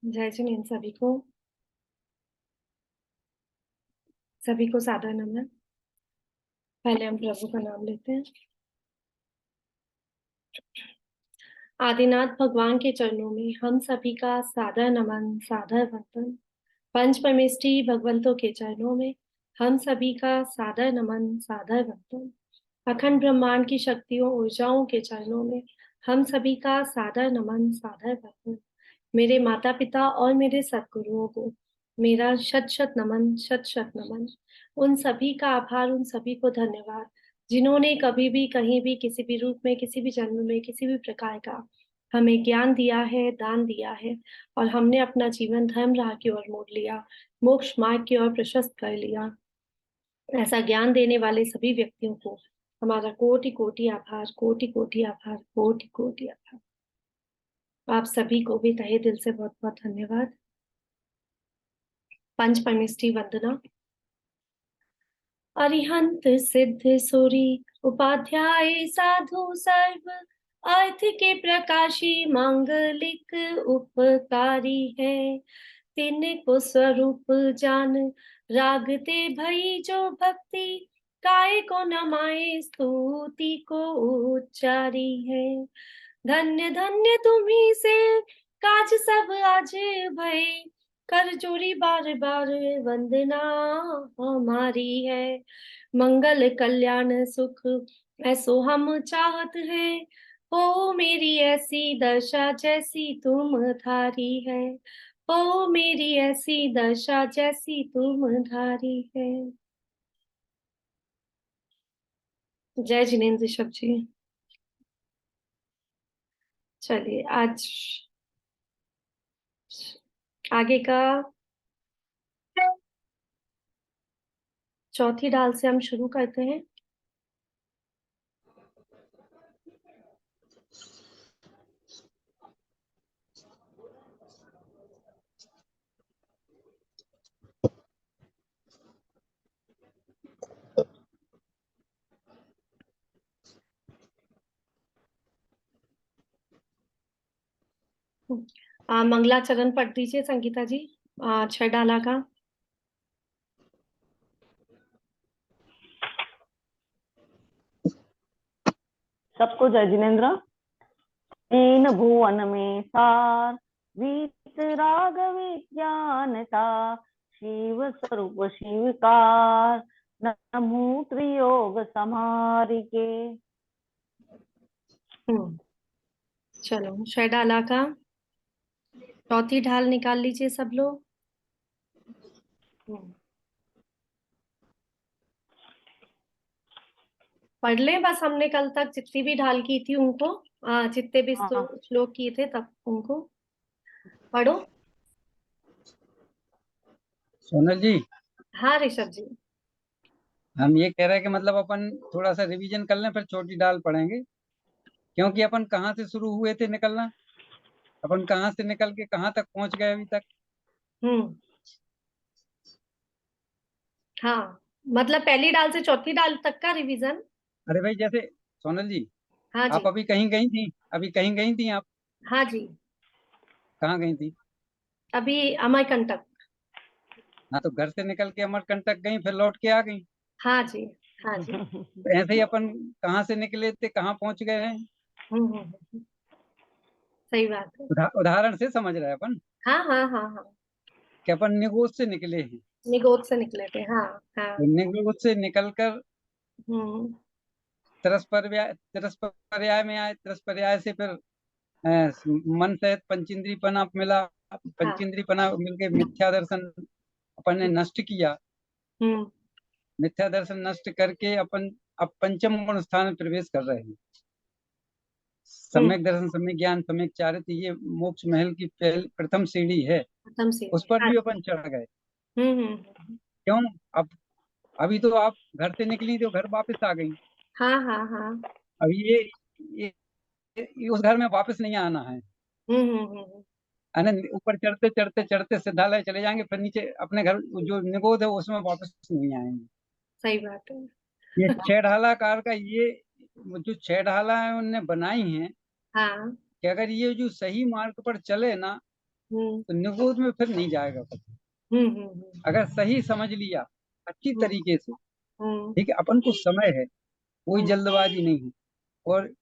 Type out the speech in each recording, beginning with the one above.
जय जिनेन्द्र सभी को सादर नमन। पहले हम प्रभु का नाम लेते हैं। आदिनाथ भगवान के चरणों में हम सभी का सादर नमन, सादर वंदन। पंच परमेष्ठी भगवंतों के चरणों में हम सभी का सादर नमन, सादर वंदन। अखंड ब्रह्मांड की शक्तियों ऊर्जाओं के चरणों में हम सभी का सादर नमन, सादर वंदन। मेरे माता पिता और मेरे सद्गुरुओं को मेरा शत शत नमन, शत शत नमन। उन सभी का आभार, उन सभी को धन्यवाद जिन्होंने कभी भी कहीं भी किसी भी रूप में, किसी भी जन्म में, किसी भी प्रकार का हमें ज्ञान दिया है, दान दिया है और हमने अपना जीवन धर्म राह की ओर मोड़ लिया, मोक्ष मार्ग की ओर प्रशस्त कर लिया। ऐसा ज्ञान देने वाले सभी व्यक्तियों को हमारा कोटि कोटि आभार, कोटि कोटि आभार, कोटि कोटि आभार। आप सभी को भी तहे दिल से बहुत बहुत धन्यवाद। पंच परमेष्ठी वंदना। अरिहंत सिद्ध सूरी उपाध्याय साधु सर्व अर्थ के प्रकाशी मांगलिक उपकारी है। तिनको स्वरूप जान रागते भई जो भक्ति काय को नमाए स्तुति को उच्चारी है। धन्य धन्य तुम्ही से काज सब आज भय कर जोरी बार बार वंदना हमारी है। मंगल कल्याण सुख ऐसो हम चाहत है। हो मेरी ऐसी दशा जैसी तुम धारी है। हो मेरी ऐसी दशा जैसी तुम धारी है। जय जिनेन्द्र ऋषभ जी। चलिए आज आगे का चौथी डाल से हम शुरू करते हैं। मंगलाचरण पढ़ दीजिए संगीता जी, 6 डाला का। सबको जय जिनेन्द्र। तीन भुवन में सार वीत राग विज्ञानता शिव स्वरूप शिवकार नमो त्रियोग समारिके। चलो 6 डाला का चौथी ढाल निकाल लीजिए सब लोग। पढ़ ले बस, हमने कल तक जितनी भी ढाल की थी उनको, जितने भी श्लोक किए थे तब उनको पढ़ो। सोनल जी। हाँ ऋषभ जी। हम ये कह रहे हैं कि मतलब अपन थोड़ा सा रिवीजन कर लें, फिर छोटी डाल पढ़ेंगे, क्योंकि अपन कहाँ से शुरू हुए थे निकलना, अपन कहाँ से निकल के कहाँ तक पहुंच गए अभी तक। हाँ, मतलब पहली डाल से चौथी डाल तक का रिवीजन। अरे भाई जैसे सोनल जी, हाँ जी। आप अभी कहीं गई थी, अभी कहीं गई थी आप? हाँ जी। कहाँ गई थी? अभी अमरकंटक। हाँ, तो घर से निकल के अमरकंटक गई, फिर लौट के आ गई। हाँ जी। हाँ जी। तो ऐसे ही अपन कहाँ से निकले थे कहाँ पहुंच गए हैं। सही बात है। उदाहरण से समझ रहे हैं अपन। हाँ हाँ हाँ हाँ। कि अपन निगोद से निकले हैं। निगोद से निकले थे, हाँ हाँ। तो निगोद से निकलकर तिरस्पर्याय में आए, तिरस्पर्याय से फिर मन सहित पंचेंद्रीपना मिला, पंचेंद्रीपना मिलके मिथ्या दर्शन अपन ने नष्ट किया। मिथ्या दर्शन नष्ट करके अपन अब पंचम गुण स्थान में प्रवेश कर रहे हैं। सम्यक दर्शन, सम्यक ज्ञान, सम्यक चारित्र, ये मोक्ष महल की प्रथम सीढ़ी है, उस पर भी अपन चढ़ गए। क्यों? अब अभी तो आप घर से निकली तो घर वापस आ गई। हाँ हाँ हाँ। अभी ये उस घर में वापस नहीं आना है। ऊपर चढ़ते चढ़ते चढ़ते सिद्धालय चले जाएंगे, फिर नीचे अपने घर जो निगोद है उसमें वापस नहीं आएंगे। सही बात है। ये 6 ढालाकार का, ये जो 6 ढाला है उनने बनाई है। हाँ। कि अगर ये जो सही मार्ग पर चले ना, तो निगोद में फिर नहीं जाएगा कभी। अगर सही समझ लिया अच्छी तरीके से, ठीक है, अपन को समय है, कोई जल्दबाजी नहीं है, और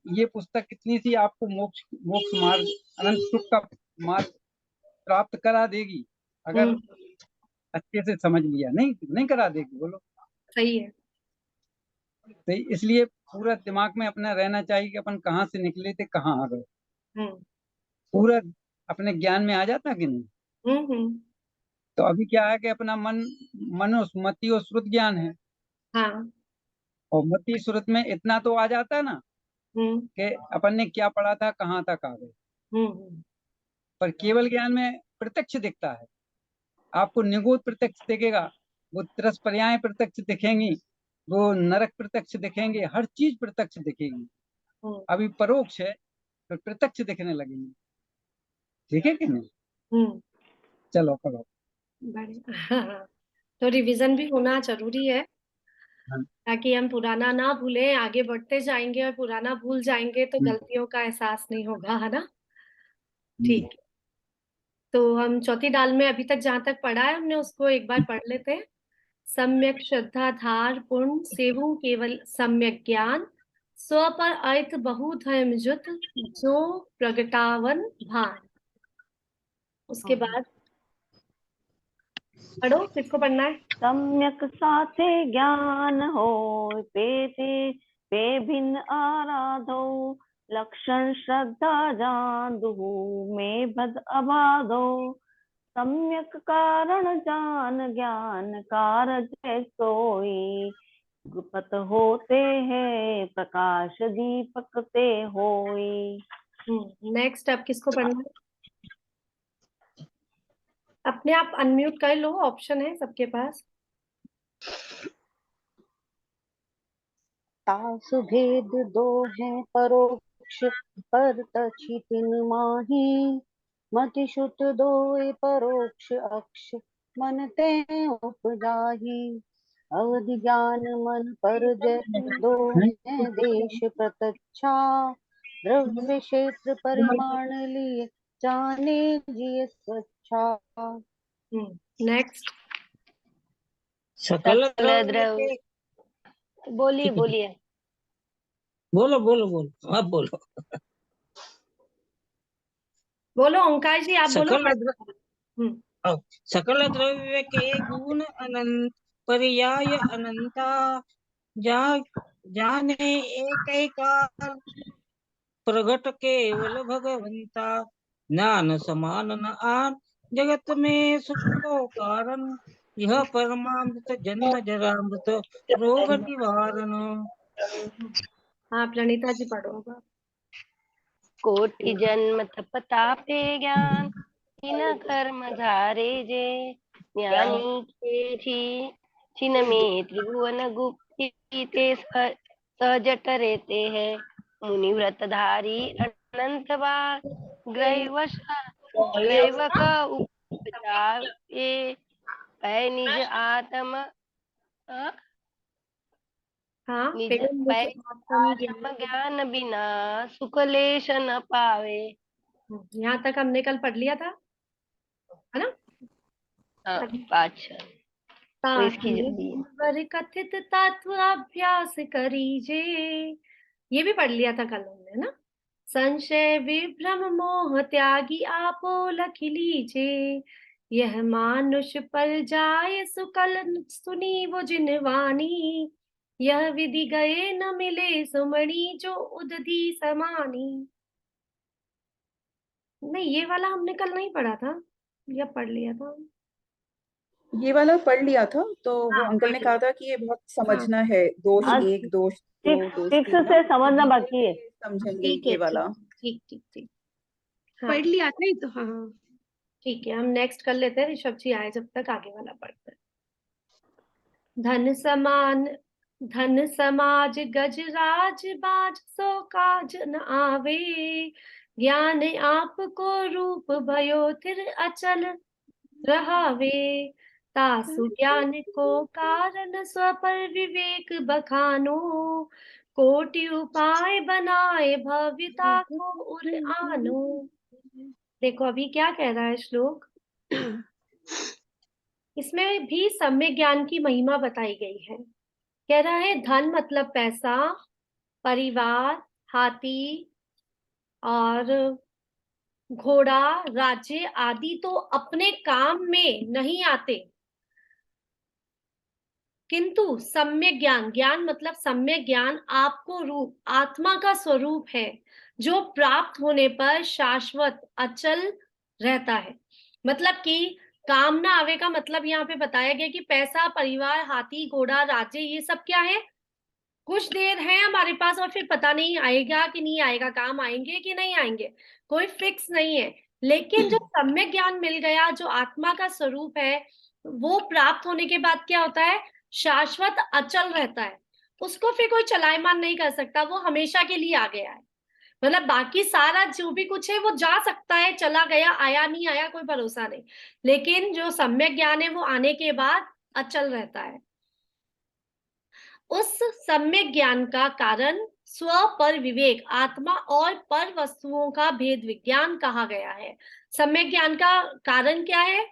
ये पुस्तक कितनी सी आपको मोक्ष मोक्ष मार्ग, अनंत सुख का मार्ग प्राप्त करा देगी, अगर अच्छे से समझ लिया। नहीं करा देगी, बोलो। सही है। तो इसलिए पूरा दिमाग में अपना रहना चाहिए कि अपन कहाँ से निकले थे, कहाँ आ गए। पूरा अपने ज्ञान में आ जाता कि नहीं। तो अभी क्या है कि अपना मति और श्रुत ज्ञान है। हाँ। और मति श्रुत में इतना तो आ जाता है ना कि अपन ने क्या पढ़ा था, कहाँ तक आ गए। पर केवल ज्ञान में प्रत्यक्ष दिखता है, आपको निगूढ़ प्रत्यक्ष दिखेगा, वो त्रस्पर्याय प्रत्यक्ष दिखेंगी, वो नरक प्रत्यक्ष दिखेंगे, हर चीज प्रत्यक्ष दिखेगी। अभी परोक्ष है तो प्रत्यक्ष दिखने लगेंगे, ठीक है कि नहीं। चलो करो। बढ़िया। तो रिवीजन भी होना जरूरी है, ताकि हम पुराना ना भूलें, आगे बढ़ते जाएंगे और पुराना भूल जाएंगे तो गलतियों का एहसास नहीं होगा, है ना। ठीक है, तो हम चौथी डाल में अभी तक जहां तक पढ़ा है हमने उसको एक बार पढ़ लेते हैं। सम्यक श्रद्धा धार पूर्ण सेवु केवल सम्यक ज्ञान, स्व पर अर्थ बहु धर्म जुत जो प्रगटावन भान। उसके बाद पढ़ो, किसको पढ़ना है। सम्यक साथे ज्ञान हो पे भिन्न आराधो, लक्षण श्रद्धा जान दुहु में भद अबाधो, सम्यक कारण जान ज्ञान कारज सोई, गुपत होते हैं प्रकाश दीपक ते होई। नेक्स्ट अब किसको पढ़ना है। अपने आप अनम्यूट कर लो, ऑप्शन है सबके पास। तासु भेद दो हैं परोक्ष पर तछि तिन माही, मति श्रुत दोय परोक्ष अक्ष मन ते उपजाही, अवधि ज्ञान मन पर जय दो हैं देश प्रत्यक्षा, द्रव्य क्षेत्र परिमाण लिए जाने जिय स्वच्छा। नेक्स्ट सकल द्रव्य बोलिए बोलिए बोलो बोलो बोलो आप बोलो। बोलो ओंकार जी, आप बोलो। सकल द्रव्य के गुण अनंत पर्याय अनंता, जाने एक कार प्रगट केवल भगवंता, ज्ञान समान न आन जगत में सुखो कारण, यह परमामृत जन्म जरामृत रोग निवारण। हाँ प्रणीता जी पढ़ो। कोटि जन्म तप तापे ज्ञान, इन कर्म धारे जे, ज्ञानी के छिन में त्रिभुवन गुप्ति ते सहजट रहते हैं, मुनि व्रतधारी अनंत बार ग्रैवक उपजाए, पै निज आत्म निज पै आत्म ज्ञान बिना सुख लेश न पावे। यहाँ तक हमने कल पढ़ लिया था, है ना। अच्छा तो इसकी कथित तत्व अभ्यास करीजे, ये भी पढ़ लिया था कल हमने ना। संशय विभ्रम मोह त्यागी आपो लख लीजे, यह मानुष पर जाय सुकल सुनी वो जिनवानी, यह विधि गए न मिले सुमणि जो उदधि समानी। नहीं, ये वाला हमने कल नहीं पढ़ा था, या पढ़ लिया था। ये वाला पढ़ लिया था, तो वो अंकल ने कहा था कि ये बहुत समझना है, दोष एक दोष दो दोष ठीक तीन से समझना बाकी है, समझेंगे ये वाला। ठीक ठीक ठीक, पढ़ लिया था तो। हाँ ठीक है, हम नेक्स्ट कर लेते हैं, ऋषभ जी आए जब तक आगे वाला पढ़ते हैं। धन समाज गजराज बाज सो काज न आवे, ज्ञान आपको रूप भयो तिर अचल रहावे, तासु ज्ञान को कारण स्व पर विवेक बखानो, कोटि उपाय बनाए भव्यता को उर आनो। देखो अभी क्या कह रहा है श्लोक, इसमें भी सम्यक ज्ञान की महिमा बताई गई है। कह रहा है धन मतलब पैसा, परिवार, हाथी और घोड़ा, राज्य आदि तो अपने काम में नहीं आते, किंतु सम्यक ज्ञान, ज्ञान मतलब सम्यक ज्ञान आपको रूप आत्मा का स्वरूप है, जो प्राप्त होने पर शाश्वत अचल रहता है। मतलब कि काम ना आवे का मतलब यहाँ पे बताया गया कि पैसा, परिवार, हाथी, घोड़ा, राज्य, ये सब क्या है, कुछ देर है हमारे पास और फिर पता नहीं आएगा कि नहीं आएगा, काम आएंगे कि नहीं आएंगे, कोई फिक्स नहीं है। लेकिन जो सम्यक ज्ञान मिल गया, जो आत्मा का स्वरूप है, वो प्राप्त होने के बाद क्या होता है, शाश्वत अचल रहता है, उसको फिर कोई चलायमान नहीं कर सकता, वो हमेशा के लिए आ गया है। मतलब बाकी सारा जो भी कुछ है वो जा सकता है, चला गया, आया नहीं आया कोई भरोसा नहीं, लेकिन जो सम्यक ज्ञान है वो आने के बाद अचल रहता है। उस सम्यक ज्ञान का कारण स्व पर विवेक, आत्मा और पर वस्तुओं का भेद विज्ञान कहा गया है। सम्यक ज्ञान का कारण क्या है,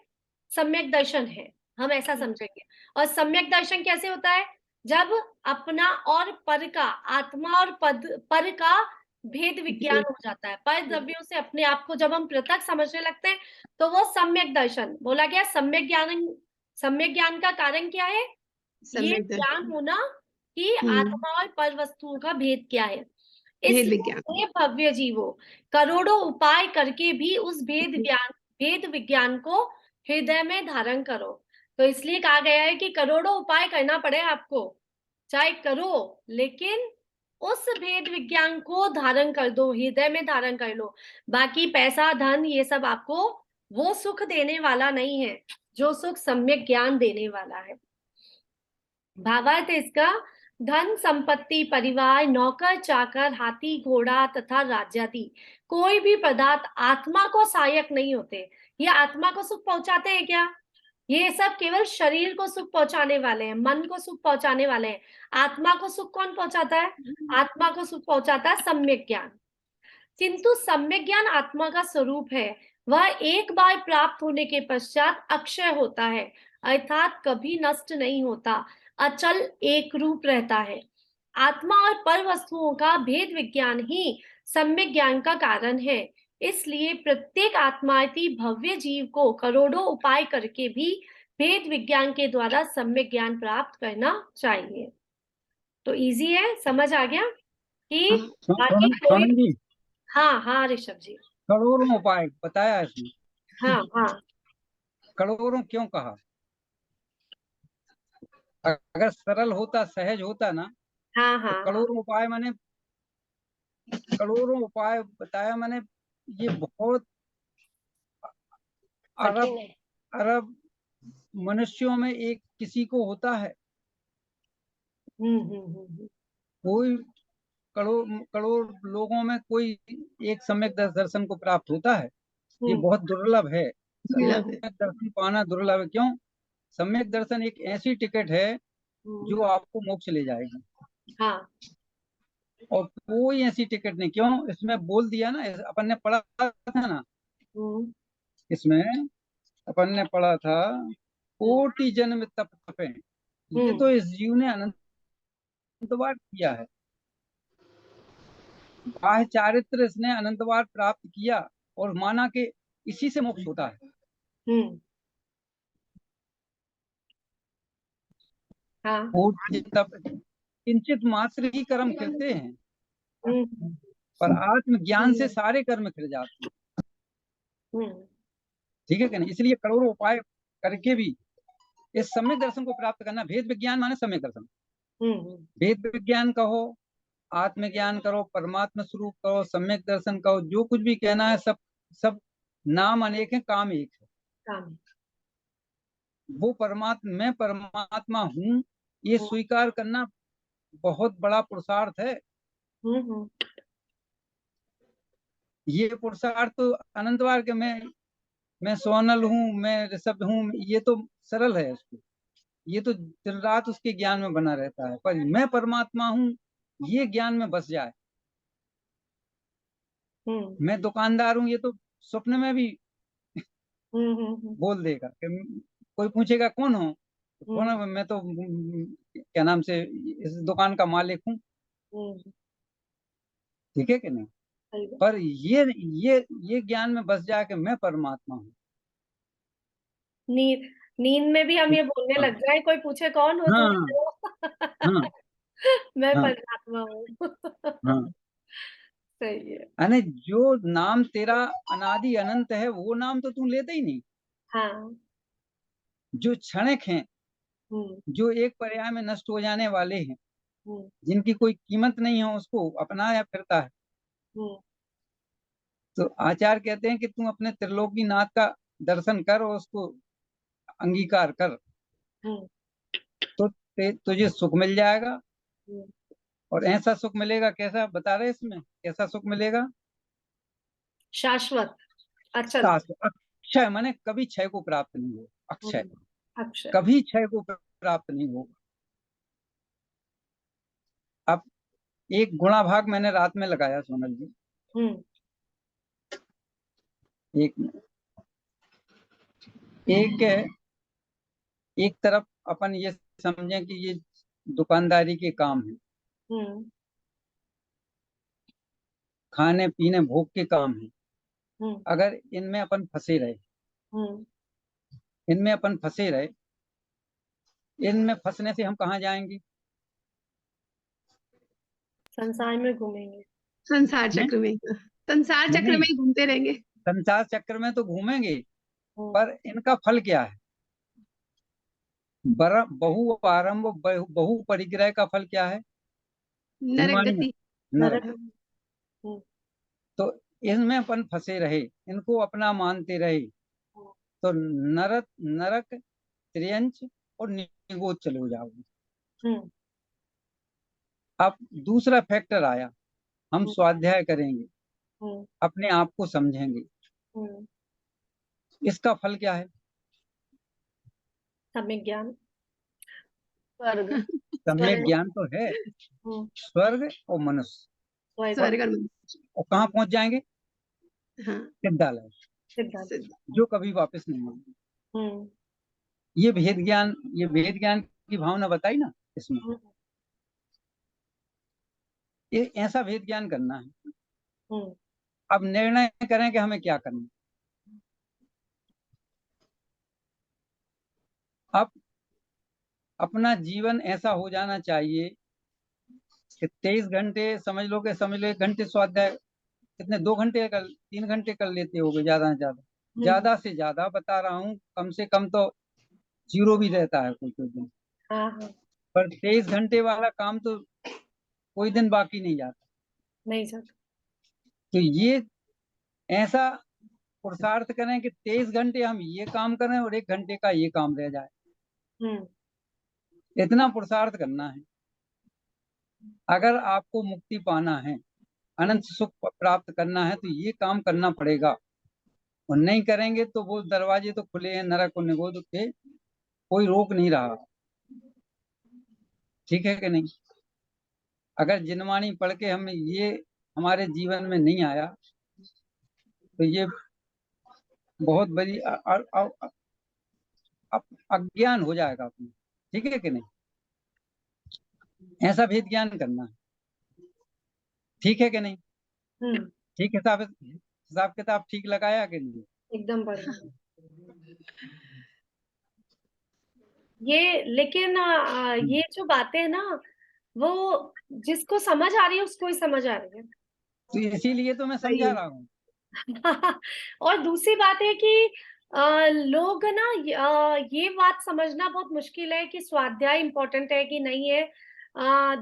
सम्यक दर्शन है, हम ऐसा समझेंगे। और सम्यक दर्शन कैसे होता है, जब अपना और पर का, आत्मा और पर का भेद विज्ञान हो जाता है, पर द्रव्यों से अपने आप को जब हम पृथक समझने लगते हैं, तो वो सम्यक दर्शन बोला गया। सम्यक ज्ञान का कारण क्या है, ये ज्ञान होना कि आत्मा और पर वस्तुओं का भेद क्या है। इसलिए भव्य जीवो करोड़ों उपाय करके भी उस भेद विज्ञान को हृदय में धारण करो। तो इसलिए कहा गया है कि करोड़ों उपाय करना पड़े आपको, चाहे करो, लेकिन उस भेद विज्ञान को धारण कर दो, हृदय में धारण कर लो। बाकी पैसा, धन, ये सब आपको वो सुख देने वाला नहीं है, जो सुख सम्यक ज्ञान देने वाला है। भावार्थ इसका, धन संपत्ति, परिवार, नौकर चाकर, हाथी घोड़ा तथा राज्यादि कोई भी पदार्थ आत्मा को सहायक नहीं होते। ये आत्मा को सुख पहुंचाते हैं क्या, ये सब केवल शरीर को सुख पहुंचाने वाले हैं, मन को सुख पहुंचाने वाले हैं। आत्मा को सुख कौन पहुंचाता है, आत्मा को सुख पहुंचाता है सम्यक ज्ञान। किंतु सम्यक ज्ञान आत्मा का स्वरूप है, वह एक बार प्राप्त होने के पश्चात अक्षय होता है, अर्थात कभी नष्ट नहीं होता, अचल एक रूप रहता है। आत्मा और पर वस्तुओं का भेद विज्ञान ही सम्यक ज्ञान का कारण है। इसलिए प्रत्येक आत्मार्थी भव्य जीव को करोड़ों उपाय करके भी भेद विज्ञान के द्वारा सम्यक ज्ञान प्राप्त करना चाहिए। तो इजी है, समझ आ गया कि बाकी कोई, स्वामी जी, हाँ हाँ ऋषभ जी, करोड़ों उपाय बताया इसमें, हाँ हाँ करोड़ों क्यों कहा, अगर सरल होता, सहज होता ना, हाँ तो हाँ करोड़ों उपाय माने, करोड़ों उपाय बताया मैंने, ये बहुत अरब कठिन है। अरब मनुष्यों में एक किसी को होता है, कोई करोड़ करोड़ लोगों में कोई एक सम्यक दर्शन को प्राप्त होता है। ये बहुत दुर्लभ है, सम्यक दर्शन पाना दुर्लभ है। क्यों, सम्यक दर्शन एक ऐसी टिकट है जो आपको मोक्ष ले जाएगी, हाँ और कोई ऐसी टिकट नहीं। क्यों, इसमें बोल दिया ना, अपन ने पढ़ा था ना, इसमें अपन ने पढ़ा था, कोटि जन्म तप तपे, ये तो इस जीव ने अनंत बार किया है, बाह्य चारित्र इसने अनंत बार प्राप्त किया, और माना कि इसी से मोक्ष होता है। हाँ कोटि तप, किंचित मात्र ही कर्म खिलते हैं, पर आत्मज्ञान से सारे कर्म खिल जाते हैं। ठीक है कि नहीं, इसलिए करोड़ों उपाय करके भी इस सम्यक दर्शन को प्राप्त करना, भेद विज्ञान माने सम्यक दर्शन, भेद विज्ञान कहो, आत्मज्ञान करो, परमात्मा स्वरूप कहो, सम्यक दर्शन कहो, जो कुछ भी कहना है, सब सब नाम अनेक है, काम एक है। वो परमात्मा, मैं परमात्मा हूँ, ये स्वीकार करना बहुत बड़ा पुरुषार्थ है। ये पुरुषार्थ तो अनंत बार के, मैं सोनल हूँ, मैं ऋषभ हूँ, ये तो सरल है उसको, ये तो दिन रात उसके ज्ञान में बना रहता है, पर मैं परमात्मा हूँ ये ज्ञान में बस जाए। मैं दुकानदार हूँ, ये तो स्वप्न में भी बोल देगा कि कोई पूछेगा कौन हो, तो कौन है? मैं तो क्या नाम से इस दुकान का मालिक हूँ। ठीक है कि नहीं? सही बात। पर ये ज्ञान में बस जाके मैं परमात्मा हूँ। नींद में भी हम ये बोलने लग जाए, कोई पूछे कौन हो हाँ तुम, हाँ मैं हाँ परमात्मा हूँ। हाँ। सही है। यानी जो नाम तेरा अनादि अनंत है वो नाम तो तू लेता ही नहीं। हाँ। जो क्षणिक हैं, हम्म जो एक पर्याय में नष्ट हो जाने वाले हैं, हम्म जिनकी कोई कीमत नहीं है, उसको अपनाया फिरता है। हम्म तो आचार्य कहते हैं कि तू अपने त्रिलोकीनाथ का दर्शन कर और उसको अंगीकार कर, हम्म तो तुझे सुख मिल जाएगा। हम्म। और ऐसा सुख मिलेगा, कैसा बता रहे इसमें, कैसा सुख मिलेगा? शाश्वत, अचल। शाश्वत, अक्षय, माने कभी क्षय को प्राप्त नहीं हो। अक्षय, अक्षय। कभी क्षय को प्राप्त नहीं होगा। अब एक गुणा भाग मैंने रात में लगाया सोनल जी। हम्म एक एक एक तरफ अपन ये समझें कि ये दुकानदारी के काम है, हम्म खाने पीने भोग के काम है। हम्म अगर इनमें अपन फंसे रहे, हम्म इनमें अपन फंसे रहे, इनमें फंसने से हम कहाँ जाएंगे? संसार में घूमेंगे। संसार नहीं चक्र में, संसार चक्र नहीं, में ही घूमते रहेंगे। संसार चक्र में तो घूमेंगे, हम्म पर इनका फल क्या है? बहु आरंभ बहु परिग्रह का फल क्या है? नरक निर्माण, गति। नरक। नरक। हम्म तो इनमें अपन फंसे रहे, इनको अपना मानते रहे, तो नरक नरक त्रियंच और निगोच चले हो जाओगे। हम्म अब दूसरा फैक्टर आया, हम हम्म स्वाध्याय करेंगे, हम्म अपने आप को समझेंगे, हम्म। इसका फल क्या है? सम्यक ज्ञान। स्वर्ग। सम्यक स्वर्ग। ज्ञान तो है, स्वर्ग और मनुष्य। स्वर्ग। स्वर्ग और मनुष्य। और कहाँ पहुंच जाएंगे? हाँ, सिद्धालय, सिद्धांत। सिद्ध। जो कभी वापस नहीं आएंगे। हम्म ये भेद ज्ञान की भावना बताई ना इसमें। हम्म ये ऐसा भेद ज्ञान करना है। हम्म अब निर्णय करें कि हमें क्या करना है। अब अपना जीवन ऐसा हो जाना चाहिए कि 23 घंटे समझ लो 1 घंटे स्वाध्याय, कितने 2 घंटे कर 3 घंटे कर लेते होगे ज्यादा से ज्यादा बता रहा हूँ, कम से कम तो 0 भी रहता है कोई कोई दिन। हाँ हाँ। पर 23 घंटे वाला काम तो कोई दिन बाकी नहीं जाता। नहीं सर। तो ये ऐसा पुरुषार्थ करें कि 23 घंटे हम ये काम करें और 1 घंटे का ये काम रह जाए। हम्म इतना पुरुषार्थ करना है। अगर आपको मुक्ति पाना है, अनंत सुख प्राप्त करना है, तो ये काम करना पड़ेगा। और नहीं करेंगे तो वो दरवाजे तो खुले हैं नरक और निगोद के, कोई रोक नहीं रहा। ठीक है कि नहीं? अगर जिनवाणी पढ़ के हमें ये हमारे जीवन में नहीं आया, तो ये बहुत बड़ी अज्ञान हो जाएगा अपने। ठीक है कि नहीं? ऐसा भेद ज्ञान करना है। ठीक है कि नहीं? हम्म। ठीक, हिसाब किताब ठीक लगाया कि नहीं? एकदम बढ़िया। ये लेकिन ये जो बातें है ना, वो जिसको समझ आ रही है उसको ही समझ आ रही है। तो इसीलिए तो मैं सही समझा है। रहा हूँ। और दूसरी बात है कि लोग ना ये बात समझना बहुत मुश्किल है कि स्वाध्याय इम्पोर्टेंट है कि नहीं है।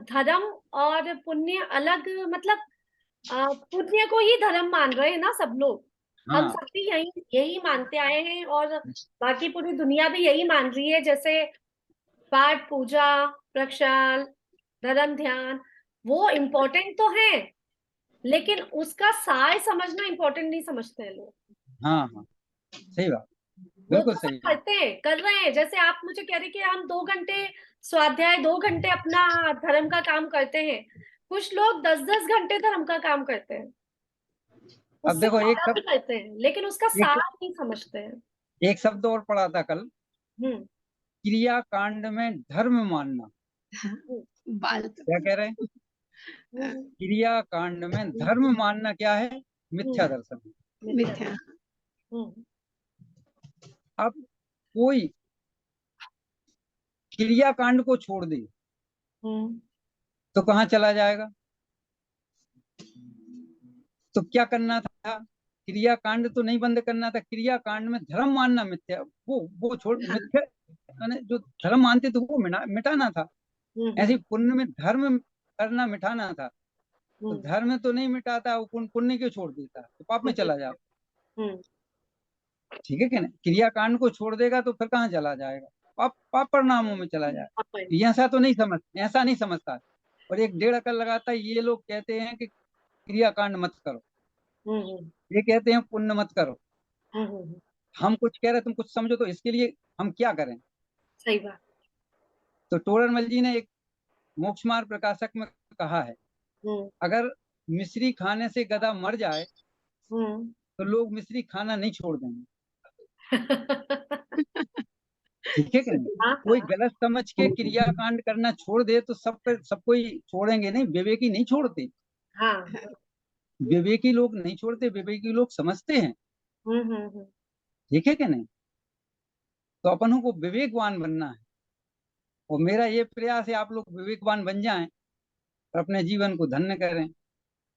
धर्म और पुण्य अलग, मतलब पुण्य को ही धर्म मान रहे हैं ना सब लोग। हम हाँ सब भी यही यही मानते आए हैं, और बाकी पूरी दुनिया भी यही मान रही है। जैसे पाठ पूजा, प्रक्षाल, धर्म ध्यान, वो इम्पोर्टेंट तो है, लेकिन उसका सार समझना इम्पोर्टेंट नहीं समझते हैं लोग। हाँ हाँ, सही बात, वो बिल्कुल तो सब सही। करते हैं, कर रहे हैं। जैसे आप मुझे कह रहे कि हम 2 घंटे स्वाध्याय, 2 घंटे अपना धर्म का काम करते हैं। कुछ लोग 10-10 घंटे धर्म का काम करते हैं। अब उससे देखो एक फायदा भी शब्द लेते हैं लेकिन उसका एक सार नहीं समझते हैं। एक शब्द और पढ़ा था कल, हम्म क्रिया कांड में धर्म मानना। बाल क्या कह रहे हैं? हम्म क्रिया कांड में धर्म मानना क्या है? मिथ्या दर्शन। मिथ्या। हम्म अब कोई क्रिया कांड को छोड़ दे हम्म तो कहाँ चला जाएगा? तो क्या करना था? क्रिया कांड तो नहीं बंद करना था, क्रिया कांड में धर्म मानना मिथ्या, वो छोड़, मिथ्या यानी जो धर्म मानते थे वो मिटाना था। ऐसे ही पुण्य में धर्म करना मिटाना था। तो धर्म तो नहीं मिटाता, वो पुण्य क्यों छोड़ देता? तो पाप में चला जाओ। हम्म ठीक है कि नहीं? क्रिया कांड को छोड़ देगा तो फिर कहाँ चला जाएगा? पाप पाप परिणामों में चला जाएगा। ऐसा नहीं समझता। और एक डेढ़ अकल लगाता है, ये लोग कहते हैं कि क्रिया कांड मत करो, ये कहते हैं पुण्य मत करो। हम कुछ कह रहे तुम कुछ समझो, तो इसके लिए हम क्या करें? सही बात। तो टोडरमल जी ने एक मोक्ष मार्ग प्रकाशक में कहा है, अगर मिश्री खाने से गधा मर जाए तो लोग मिश्री खाना नहीं छोड़ देंगे। ठीक है कि नहीं? हाँ कोई गलत समझ के क्रिया कांड करना छोड़ दे तो सब कोई छोड़ेंगे नहीं, विवेकी नहीं छोड़ते। हाँ विवेकी लोग नहीं छोड़ते, विवेकी लोग समझते हैं। ठीक है कि नहीं? तो अपन को विवेकवान बनना है, और मेरा ये प्रयास है आप लोग विवेकवान बन जाएं और अपने जीवन को धन्य करें।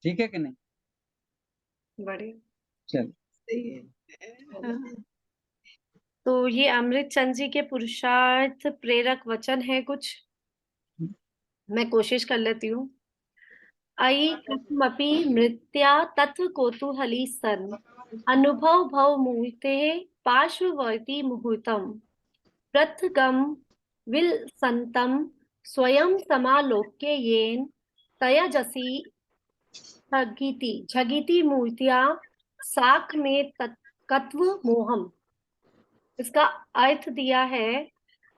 ठीक है कि नहीं? बढ़िया। चल, सही है। हाँ। तो ये अमृत चंद जी के पुरुषार्थ प्रेरक वचन है कुछ, मैं कोशिश कर लेती हूँ। अयि कथमपि मृत्या तत्व कौतूहली सन अनुभव भव मुहूर्ते पार्श्ववर्ती मुहूर्तम पृथगम विल संतम स्वयं समालोक्य येन तयजसी झगिति झगिति मूर्तिया साख में तत्व मोहम। इसका अर्थ दिया है,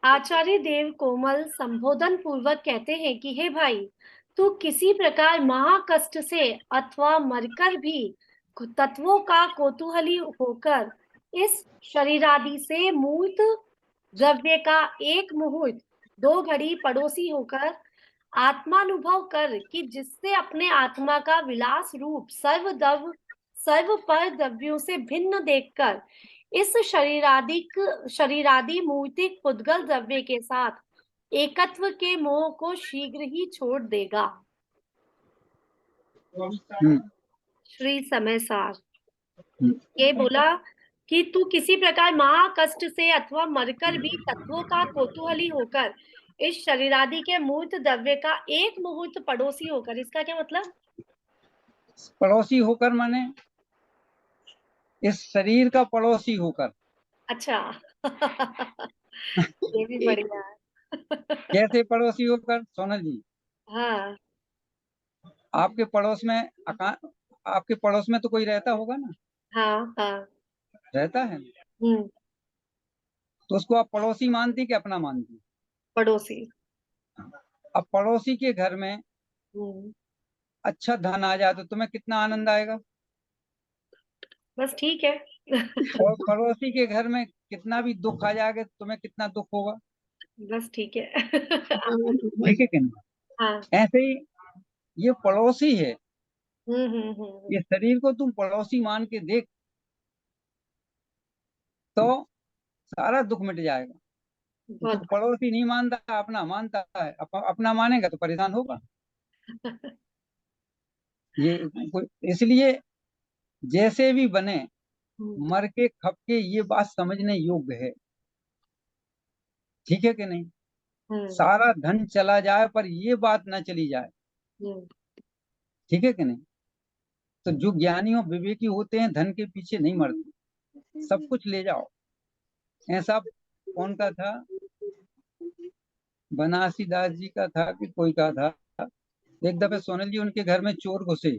आचार्य देव कोमल संबोधन पूर्वक कहते हैं कि हे भाई, तू किसी प्रकार महाकष्ट से अथवा मरकर भी तत्वों का कौतूहली होकर इस शरीरादि से मूर्त द्रव्य का एक मुहूर्त 2 घड़ी पड़ोसी होकर आत्मानुभव कर कि जिससे अपने आत्मा का विलास रूप सर्वपर द्रव्यों से भिन्न देखकर इस शरीरादि मूर्तिक पुद्गल द्रव्य के साथ एकत्व के मोह को शीघ्र ही छोड़ देगा। श्री समय सार ये बोला कि तू किसी प्रकार महाकष्ट से अथवा मरकर भी तत्वों का कौतूहली होकर इस शरीरादि के मूर्त द्रव्य का एक मुहूर्त पड़ोसी होकर, इसका क्या मतलब? पड़ोसी होकर माने इस शरीर का पड़ोसी होकर। अच्छा ये भी बढ़िया है। कैसे पड़ोसी होकर सोनल जी? हाँ आपके पड़ोस में आपके पड़ोस में तो कोई रहता होगा ना? हाँ हाँ रहता है, हम्म, तो उसको आप पड़ोसी मानती कि अपना मानती? पड़ोसी। अब पड़ोसी के घर में हम्म, अच्छा धन आ जाए तो तुम्हें कितना आनंद आएगा? बस ठीक है। और पड़ोसी के घर में कितना भी दुख आ जाएगा तो तुम्हें कितना दुख होगा? बस ठीक है। ठीक है कि नहीं? हाँ ऐसे ही ये पड़ोसी है, हम्म। ये शरीर को तुम पड़ोसी मान के देख तो सारा दुख मिट जाएगा। तो तू बहुत पड़ोसी नहीं मानता, अपना मानता है, अपना मानेगा तो परेशान होगा। ये इसलिए जैसे भी बने मर के खप के ये बात समझने योग्य है। ठीक है कि नहीं? सारा धन चला जाए पर ये बात ना चली जाए। ठीक है कि नहीं? तो जो ज्ञानी और विवेकी होते हैं धन के पीछे नहीं मरते, सब कुछ ले जाओ। ऐसा कौन का था, बनारसी दास जी का था कि कोई का था, एक दफे सोनल जी उनके घर में चोर घुसे।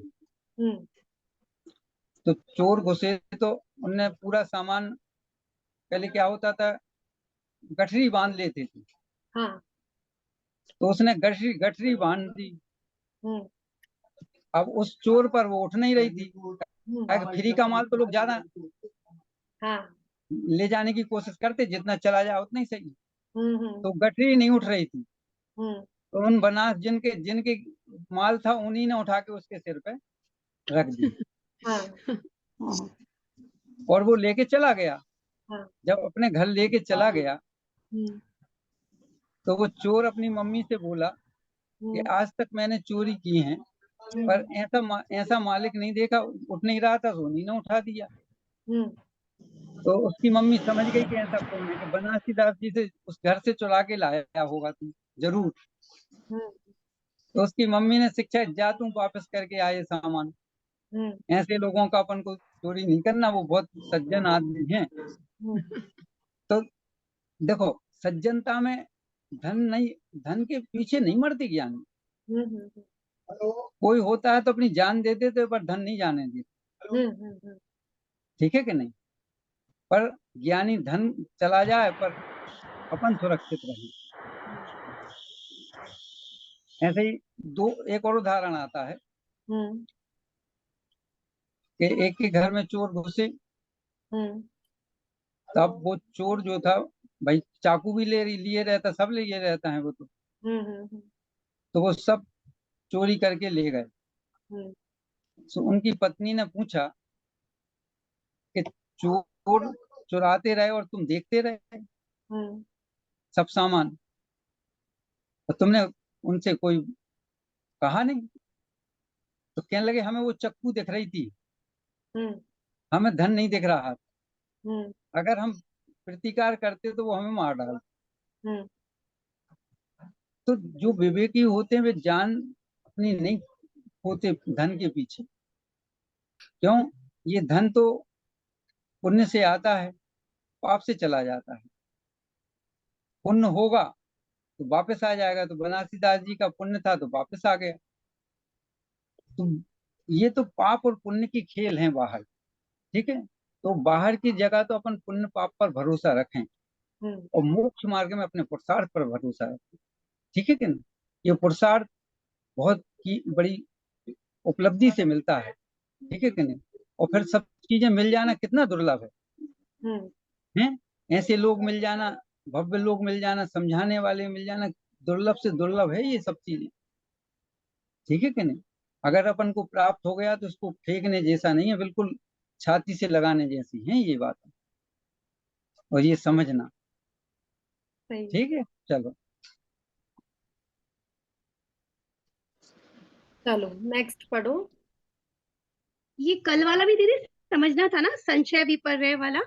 तो चोर घुसे तो उनने पूरा सामान, पहले क्या होता था गठरी बांध लेते थे, हाँ तो उसने गठरी गठरी बांध दी। हम्म अब उस चोर पर वो उठ नहीं रही थी, फ्री का माल तो लोग ज्यादा हाँ। ले जाने की कोशिश करते, जितना चला जाए उतना ही सही। हम्म। तो गठरी नहीं उठ रही थी, हम्म। तो उन बनास जिनके जिनके माल था उन्हीं ने उठा के उसके सिर पे रख दी, हाँ। और वो लेके चला गया। हाँ। जब अपने घर लेके चला गया, हम्म। तो वो चोर अपनी मम्मी से बोला कि आज तक मैंने चोरी की है, पर ऐसा मालिक नहीं देखा, उठ नहीं रहा था तो उन्हीं ने उठा दिया। हम्म। तो उसकी मम्मी समझ गई कि ऐसा कौन है, कि बनारसी दास जी से उस घर से चुरा के लाया होगा तुम जरूर। हम्म। तो उसकी मम्मी ने शिक्षा, जा तुम वापस करके आए सामान, हम्म। ऐसे लोगों का अपन को चोरी नहीं करना, वो बहुत सज्जन आदमी हैं। तो देखो, सज्जनता में धन नहीं, धन के पीछे नहीं मरते ज्ञानी। कोई होता है तो अपनी जान दे देते, पर धन नहीं जाने देते, ठीक है कि नहीं। पर ज्ञानी धन चला जाए पर अपन सुरक्षित रहे। ऐसे ही एक और उदाहरण आता है कि एक के घर में चोर घुसे, तब वो चोर जो था, भाई चाकू भी लिए रहता, सब लिए रहता है वो तो वो सब चोरी करके ले गए। तो उनकी पत्नी ने पूछा कि चोर चुराते रहे और तुम देखते रहे सब सामान, तो तुमने उनसे कोई कहा नहीं? तो कहने लगे, हमें वो चक्कू दिख रही थी, हमें धन नहीं दिख रहा था। अगर हम प्रतिकार करते तो वो हमें मार डालते। तो जो विवेकी होते हैं वे जान अपनी नहीं होते धन के पीछे। क्यों? ये धन तो पुण्य से आता है, पाप से चला जाता है। पुण्य होगा तो वापस आ जाएगा, तो बनारसी दास जी का पुण्य था तो वापस आ गया। तो ये तो पाप और पुण्य की खेल है बाहर, ठीक है। तो बाहर की जगह तो अपन पुण्य पाप पर भरोसा रखें, और मोक्ष मार्ग में अपने पुरुषार्थ पर भरोसा रखें, ठीक है कि नहीं। ये पुरुषार्थ बहुत की बड़ी उपलब्धि से मिलता है, ठीक है कि नहीं। और फिर सब चीजें मिल जाना कितना दुर्लभ है। ऐसे लोग मिल जाना, भव्य लोग मिल जाना, समझाने वाले मिल जाना, दुर्लभ से दुर्लभ है ये सब चीजें, ठीक है कि नहीं। अगर अपन को प्राप्त हो गया तो इसको फेंकने जैसा नहीं है, बिल्कुल छाती से लगाने जैसी है ये बात, और ये समझना, ठीक है। चलो चलो नेक्स्ट पढ़ो। ये कल वाला भी दीदी समझना था ना, संशय विपर्यय वाला।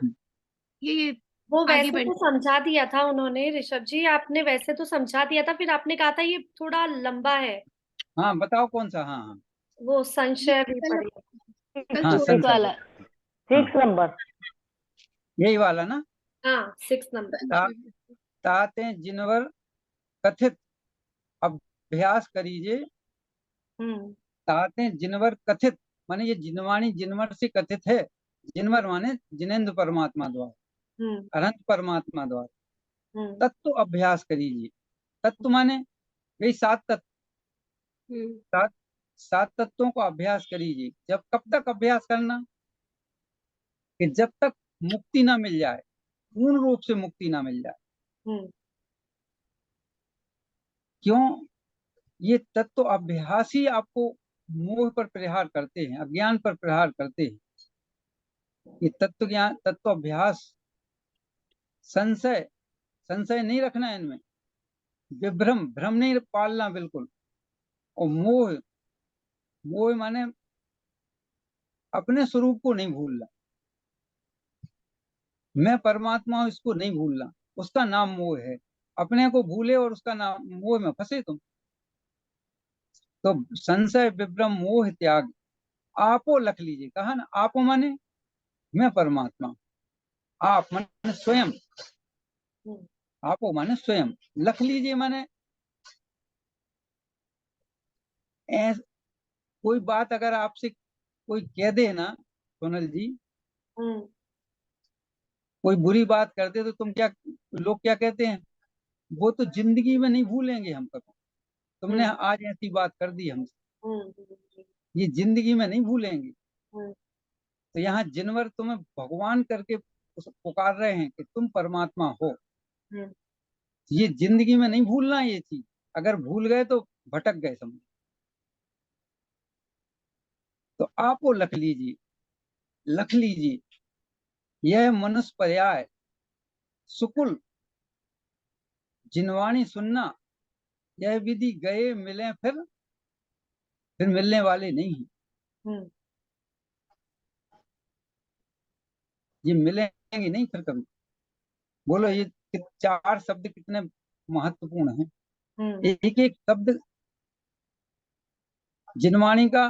ये वो आगे वैसे बढ़ तो समझा दिया था उन्होंने, ऋषभ जी आपने वैसे तो समझा दिया था, फिर आपने कहा था ये थोड़ा लंबा है। हाँ बताओ कौन सा। हाँ हाँ वो संशय भी कल पढ़िए। कल हाँ, छोटे संशय वाला हाँ 6 नंबर। यही वाला ना। हाँ 6 नंबर। ताते जिनवर कथित अभ्यास करीजे। ताते जिनवर कथित माने ये जिनवाणी जिनवर से कथित है। जिनवर माने जिनेन्द्र परमात्मा द्वारा, अनंत परमात्मा द्वारा। तत्व अभ्यास करीजिए। तत्व माने वही 7 तत्व, 7 तत्वों को अभ्यास करीजिए। जब कब तक अभ्यास करना? कि जब तक मुक्ति ना मिल जाए, पूर्ण रूप से मुक्ति ना मिल जाए। क्यों? ये तत्व अभ्यास ही आपको मोह पर प्रहार करते हैं, अज्ञान पर प्रहार करते हैं। ये तत्व ज्ञान, तत्व अभ्यास, संशय संशय नहीं रखना है इनमें, विभ्रम भ्रम नहीं पालना बिल्कुल। और मोह, मोह माने अपने स्वरूप को नहीं भूलना। मैं परमात्मा हूं इसको नहीं भूलना, उसका नाम मोह है। अपने को भूले और उसका नाम मोह में फंसे तुम। तो संशय विभ्रम मोह त्याग आपो लख लीजिए। कहा ना, आपो माने मैं परमात्मा, आप माने स्वयं, आपो माने स्वयं, लख लीजिए माने कोई बात अगर आपसे कोई कह दे ना, सोनल जी, कोई बुरी बात कर दे तो तुम क्या, लोग क्या कहते हैं, वो तो जिंदगी में नहीं भूलेंगे हम कभी, तुमने आज ऐसी बात कर दी हमसे, ये जिंदगी में नहीं भूलेंगे। तो यहाँ जिनवर तुम्हें भगवान करके पुकार रहे हैं कि तुम परमात्मा हो। ये जिंदगी में नहीं भूलना ये चीज, अगर भूल गए तो भटक गए समझ। तो आप वो लख लीजिए यह मनुष्य पर्याय सुकुल जिनवाणी सुनना, यह विधि गए मिले फिर मिलने वाले नहीं हैं। ये मिलेंगे नहीं फिर कभी। बोलो ये चार शब्द कितने महत्वपूर्ण हैं। एक एक शब्द जिनवाणी का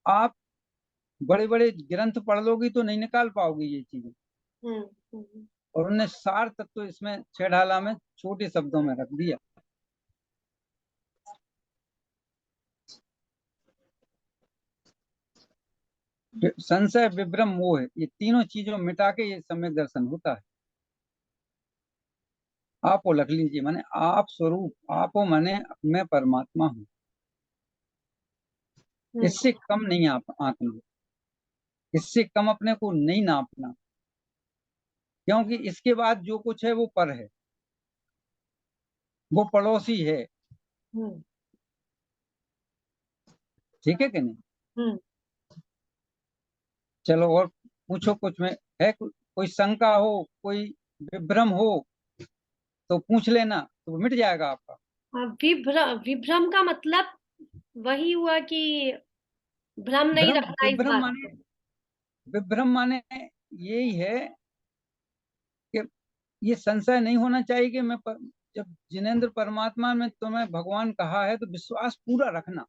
आप बड़े बड़े ग्रंथ पढ़ लोगी तो नहीं निकाल पाओगी ये चीजें। और उन्होंने सार तत्व इसमें छेड़ाला में छोटे शब्दों में रख दिया। संशय विभ्रम मोह, ये तीनों चीजों मिटा के ये सम्यक दर्शन होता है। आप वो लख लीजिए, माने आप स्वरूप, आप वो माने मैं परमात्मा हूँ। इससे कम नहीं आप आंकना, इससे कम अपने को नहीं नापना, क्योंकि इसके बाद जो कुछ है वो पर है, वो पड़ोसी है। ठीक है कि नहीं? चलो और पूछो, कुछ में है कोई शंका हो, कोई विभ्रम हो तो पूछ लेना, तो मिट जाएगा आपका। विभ्रम का मतलब वही हुआ कि भ्रम नहीं रखना इस बात पे। विभ्रम माने यही है कि ये संशय नहीं होना चाहिए कि जब जिनेंद्र परमात्मा में तुम्हें भगवान कहा है तो विश्वास पूरा रखना।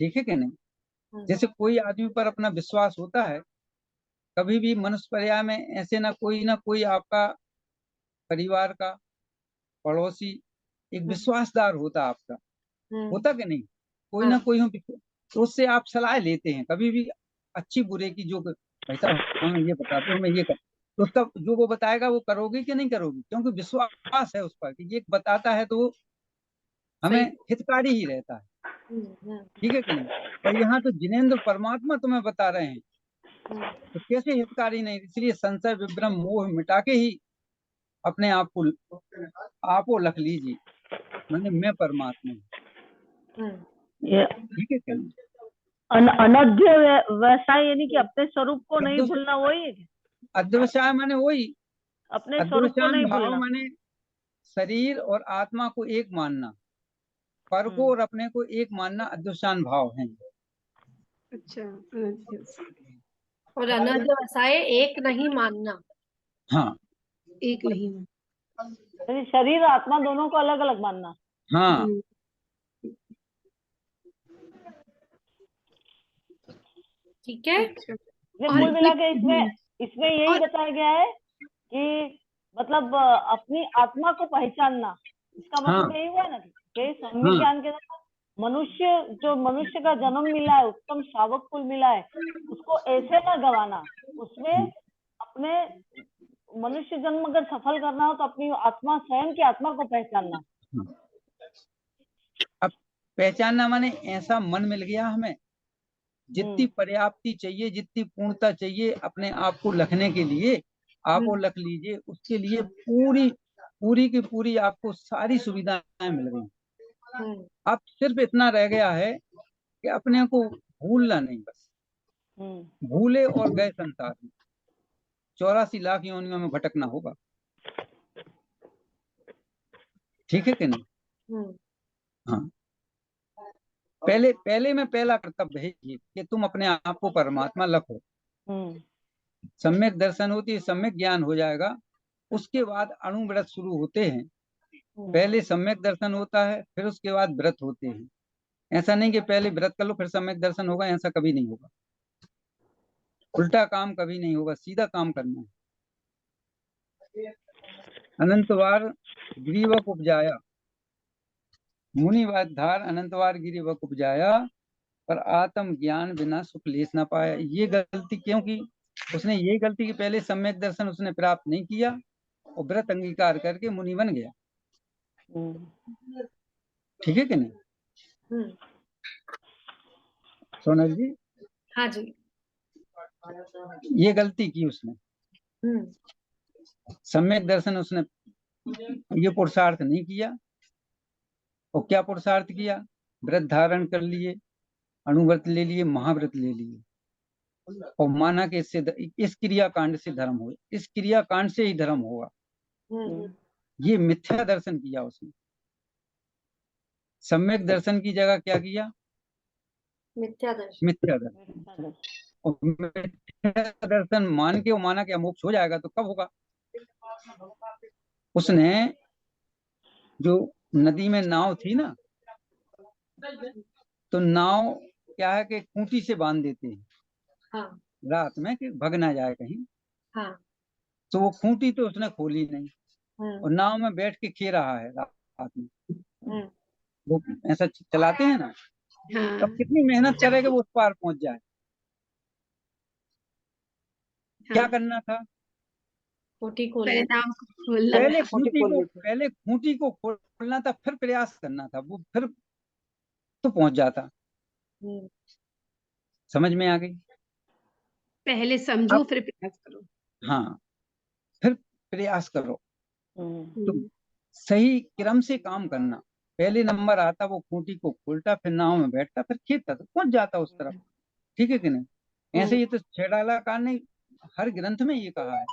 ठीक है कि नहीं? जैसे कोई आदमी पर अपना विश्वास होता है, कभी भी मनुष्य पर्याय में ऐसे ना कोई आपका परिवार का पड़ोसी एक विश्वासदार होता आपका, होता कि नहीं? कोई ना कोई हो, तो उससे आप सलाह लेते हैं कभी भी अच्छी बुरे की, जो भाई साहब हाँ ये बताते हो, मैं ये कर, तो उसका जो वो बताएगा वो करोगे कि नहीं करोगे, क्योंकि विश्वास है उस पर कि ये बताता है तो हमें हितकारी ही रहता है। ठीक है कि नहीं? और यहाँ तो जिनेंद्र परमात्मा तुम्हें बता रहे हैं तो कैसे हितकारी नहीं। इसलिए संशय विभ्रम मोह मिटा के ही अपने आप को लख लीजिए, मैंने मैं परमात्मा हूँ। ठीक है क्या? अनध्य व्यवसाय यानी कि अपने स्वरूप को नहीं भूलना, वही है। अध्यवसाय माने वही, अपने स्वरूप को नहीं भाव भूलना, माने शरीर और आत्मा को एक मानना, पर को और अपने को एक मानना अध्यवसान भाव है। अच्छा, और अनध्यवसाय एक नहीं मानना। हाँ, एक नहीं यानी शरीर आत्मा दोनों को अलग अलग मानना। हाँ। ठीक है। कुल मिला के इसमें यही बताया गया है कि मतलब अपनी आत्मा को पहचानना, इसका मतलब यही हुआ ना कि सम्यक ज्ञान के द्वारा मनुष्य का जन्म मिला है, उत्तम श्रावक कुल मिला है, उसको ऐसे ना गवाना, उसमें अपने मनुष्य जन्म अगर सफल करना हो तो अपनी आत्मा, स्वयं की आत्मा को पहचानना। अब पहचानना माने ऐसा मन मिल गया हमें, जितनी पर्याप्ति चाहिए, जितनी पूर्णता चाहिए अपने आप को लखने के लिए, आप वो लख लीजिए। उसके लिए पूरी की पूरी आपको सारी सुविधाएं मिल गई। अब सिर्फ इतना रह गया है कि अपने को भूलना नहीं, बस भूले और गए संसार में 84 लाख योनियों में भटकना होगा। ठीक है कि नहीं? हाँ, पहले में पहला कर्तव्य है ये कि तुम अपने आप को परमात्मा लखो। सम्यक दर्शन होती है, सम्यक ज्ञान हो जाएगा, उसके बाद अणुव्रत शुरू होते हैं। पहले सम्यक दर्शन होता है, फिर उसके बाद व्रत होते हैं। ऐसा नहीं कि पहले व्रत कर लो फिर सम्यक दर्शन होगा, ऐसा कभी नहीं होगा। उल्टा काम कभी नहीं होगा, सीधा काम करना है। अनंतवार गिरिवक उपजाया, मुनिवाधार अनंतवार गिरिवक उपजाया, पर आत्म ज्ञान बिना सुख लेस ना पाया। ये गलती, क्योंकि उसने यही गलती की पहले सम्यक दर्शन उसने प्राप्त नहीं किया और व्रत अंगीकार करके मुनि बन गया। ठीक है कि नहीं? सोनल जी, हाँ जी। ये गलती की उसने। सम्यक दर्शन उसने ये पुरुषार्थ नहीं किया। और क्या पुरुषार्थ किया? व्रत धारण कर लिए, अणुव्रत ले लिए, महाव्रत ले लिए, और माना कि इससे इस क्रिया कांड से धर्म हो, इस क्रिया कांड से ही धर्म होगा। ये मिथ्या दर्शन किया उसने। सम्यक दर्शन की जगह क्या किया? मिथ्या दर्शन। मिथ्या दर्शन। और मिथ्या दर्शन मान के वो माना कि मोक्ष हो जाएगा, तो कब होगा? उसने जो नदी में नाव थी ना, तो नाव क्या है कि खूंटी से बांध देते हैं। हाँ। रात में कि भग ना जाए कहीं। हाँ। तो वो खूंटी तो उसने खोली नहीं, और नाव में बैठ के खे रहा है रात में। वो ऐसा चलाते हैं ना, तब कितनी मेहनत करेगा वो उस पार पहुंच जाए। क्या करना था? खूंटी खोल पहले खूंटी को खोलना था, फिर प्रयास करना था, वो फिर तो पहुंच जाता। समझ में आ गई? पहले समझो फिर प्रयास करो। हाँ, फिर प्रयास करो। तो सही क्रम से काम करना। पहले नंबर आता, वो खूंटी को खोलता, फिर नाव में बैठता, फिर खेलता, तो पहुंच जाता उस तरफ। ठीक है कि नहीं? ऐसे ही तो छेड़ालाकार ने हर ग्रंथ में ये कहा है,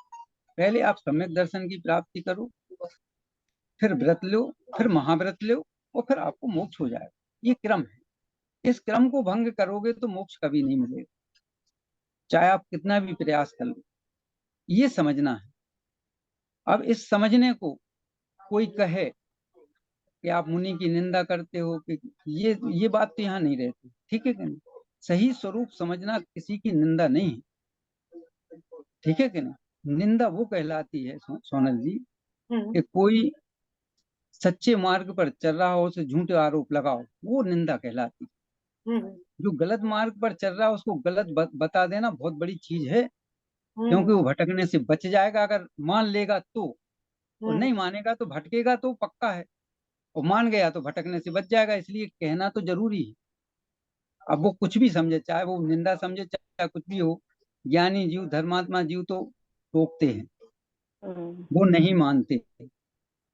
पहले आप सम्यक दर्शन की प्राप्ति करो, फिर व्रत लो, फिर महाव्रत लो, और फिर आपको मोक्ष हो जाएगा। ये क्रम है। इस क्रम को भंग करोगे तो मोक्ष कभी नहीं मिलेगा, चाहे आप कितना भी प्रयास कर लो। ये समझना है। अब इस समझने को कोई कहे कि आप मुनि की निंदा करते हो, कि ये बात तो यहाँ नहीं रहती। ठीक है कि नहीं? सही स्वरूप समझना किसी की निंदा नहीं है। ठीक है कि नहीं? निंदा वो कहलाती है सोनल जी, कि कोई सच्चे मार्ग पर चल रहा हो, उसे झूठे आरोप लगाओ, वो निंदा कहलाती है। जो गलत मार्ग पर चल रहा है उसको गलत बता देना बहुत बड़ी चीज है, क्योंकि वो भटकने से बच जाएगा अगर मान लेगा तो, और नहीं मानेगा तो भटकेगा तो पक्का है, और मान गया तो भटकने से बच जाएगा। इसलिए कहना तो जरूरी है। अब वो कुछ भी समझे, चाहे वो निंदा समझे, चाहे कुछ भी हो, ज्ञानी जीव, धर्मात्मा जीव तो टोकते हैं, वो नहीं मानते।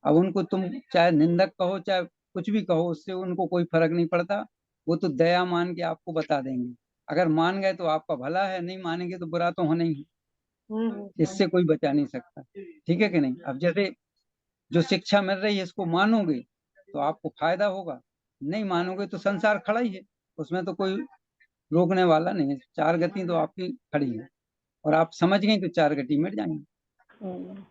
अब उनको तुम चाहे निंदक कहो, चाहे कुछ भी कहो, उससे उनको कोई फर्क नहीं पड़ता। वो तो दया मान के आपको बता देंगे। अगर मान गए तो आपका भला है, नहीं मानेंगे तो बुरा तो होना ही है। इससे कोई बचा नहीं सकता। ठीक है कि नहीं? अब जैसे जो शिक्षा मिल रही है, इसको मानोगे तो आपको फायदा होगा, नहीं मानोगे तो संसार खड़ा ही है, उसमें तो कोई रोकने वाला नहीं है। चार गति तो आपकी खड़ी है, और आप समझ गए तो चार गति मिट जाएंगे।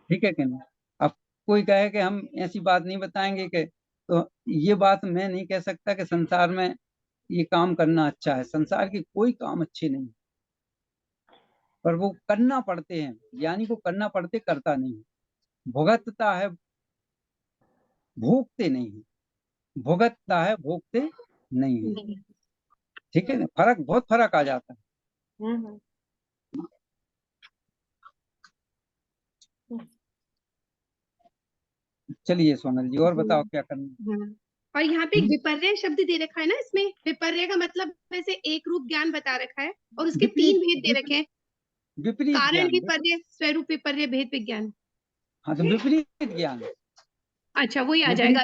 ठीक है कि नहीं? अब कोई कहे कि हम ऐसी बात नहीं बताएंगे कि, तो ये बात मैं नहीं कह सकता कि संसार में ये काम करना अच्छा है। संसार के कोई काम अच्छे नहीं, पर वो करना पड़ते हैं। ज्ञानी को करना पड़ते, करता नहीं। भुगतता है, भोगते नहीं है। भुगतता है, भोगते नहीं है। ठीक है ना? फर्क, बहुत फर्क आ जाता है। चलिए सोनल जी, और बताओ क्या करना। और यहाँ पे एक विपर्य शब्द दे रखा है ना, इसमें विपर्य का मतलब वैसे एक रूप ज्ञान बता रखा है, और उसके तीन भेद दे रखे हैं। विपरीत कारण ज्ञान, विपर्य, स्वरूप विपर्य, भेद विज्ञान। हाँ, तो विपरीत ज्ञान। अच्छा, वही आ जाएगा।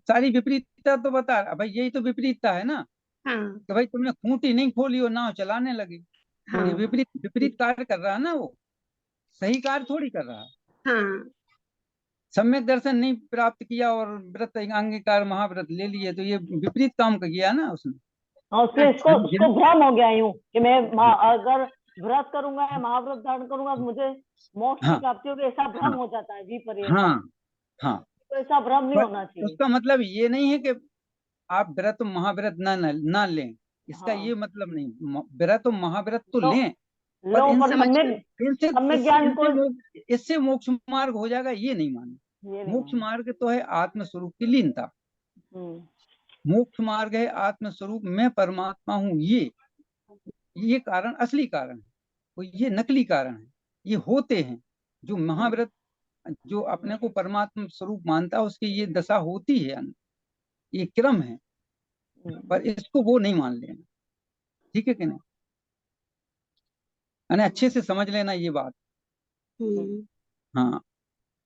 सारी विपरीतता तो बता रहा भाई, यही तो विपरीतता है ना। हाँ। कि भाई तुमने खूंटी नहीं खोली और नाव चलाने लगे। हाँ। ये विपरीत कार्य कर रहा है ना, वो सही कार्य थोड़ी कर रहा है। हाँ। सम्यक दर्शन नहीं प्राप्त किया और व्रत अंगीकार महाव्रत ले लिए, तो ये विपरीत काम किया ना उसने। उसके उसको भ्रम हो गया यूं कि मैं अगर व्रत करूंगा या महाव्रत धारण करूंगा तो मुझे मोक्ष की प्राप्ति होगी, ऐसा भ्रम हो जाता है विपर्य। हाँ, तो ऐसा भ्रम नहीं होना चाहिए। उसका मतलब ये नहीं है कि आप व्रत महाव्रत ना लें, इसका ये मतलब नहीं। व्रत महाव्रत तो लें, पर इससे मोक्ष मार्ग हो जाएगा, ये नहीं माने। मोक्ष मार्ग तो है आत्मस्वरूप की लीनता। मोक्ष मार्ग है आत्मस्वरूप, मैं परमात्मा हूँ। ये कारण, असली कारण है। तो ये नकली कारण है, ये होते हैं। जो महाव्रत, जो अपने को परमात्मा स्वरूप मानता है, उसकी ये दशा होती है, ये क्रम है, पर इसको वो नहीं मान लेना। ठीक है कि नहीं? यानी अच्छे से समझ लेना ये बात। हाँ,